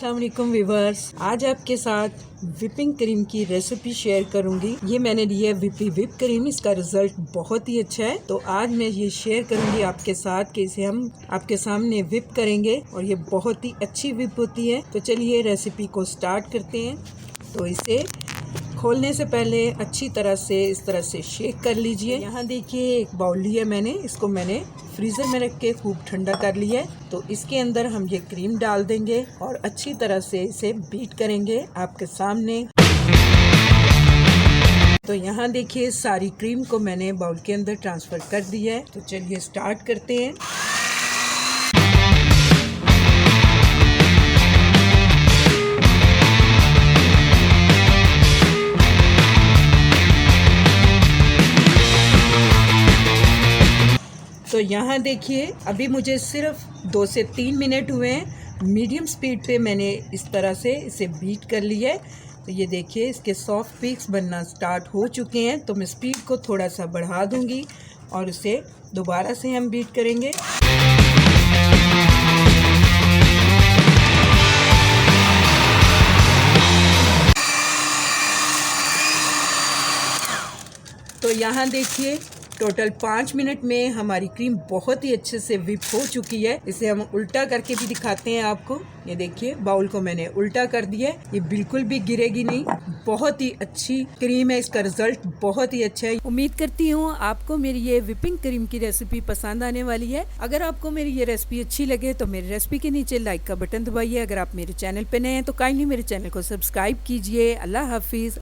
अस्सलाम वालेकुम व्यूअर्स, आज आपके साथ व्हिपिंग क्रीम की रेसिपी शेयर करूंगी। ये मैंने ली है व्हिप क्रीम, इसका रिजल्ट बहुत ही अच्छा है। तो आज मैं ये शेयर करूंगी आपके साथ कि इसे हम आपके सामने व्हिप करेंगे और ये बहुत ही अच्छी व्हिप होती है। तो चलिए रेसिपी को स्टार्ट करते हैं। तो इसे खोलने से पहले अच्छी तरह से इस तरह से शेक कर लीजिए। यहाँ देखिए एक बाउल लिया मैंने, इसको मैंने फ्रीज़र में रख के खूब ठंडा कर लिया है। तो इसके अंदर हम ये क्रीम डाल देंगे और अच्छी तरह से इसे बीट करेंगे आपके सामने। तो यहाँ देखिए सारी क्रीम को मैंने बाउल के अंदर ट्रांसफ़र कर दिया है। तो चलिए स्टार्ट करते हैं। तो यहाँ देखिए अभी मुझे सिर्फ 2 से 3 मिनट हुए हैं। मीडियम स्पीड पे मैंने इस तरह से इसे बीट कर लिया है। तो ये देखिए इसके सॉफ्ट पीक्स बनना स्टार्ट हो चुके हैं। तो मैं स्पीड को थोड़ा सा बढ़ा दूंगी और इसे दोबारा से हम बीट करेंगे। तो यहाँ देखिए टोटल 5 मिनट में हमारी क्रीम बहुत ही अच्छे से व्हिप हो चुकी है। इसे हम उल्टा करके भी दिखाते हैं आपको। ये देखिए बाउल को मैंने उल्टा कर दिया है, ये बिल्कुल भी गिरेगी नहीं। बहुत ही अच्छी क्रीम है, इसका रिजल्ट बहुत ही अच्छा है। उम्मीद करती हूँ आपको मेरी ये व्हिपिंग क्रीम की रेसिपी पसंद आने वाली है। अगर आपको मेरी ये रेसिपी अच्छी लगे तो मेरी रेसिपी के नीचे लाइक का बटन दबाइए। अगर आप मेरे चैनल पे नए हैं तो काइंडली मेरे चैनल को सब्सक्राइब कीजिए। अल्लाह हाफिज।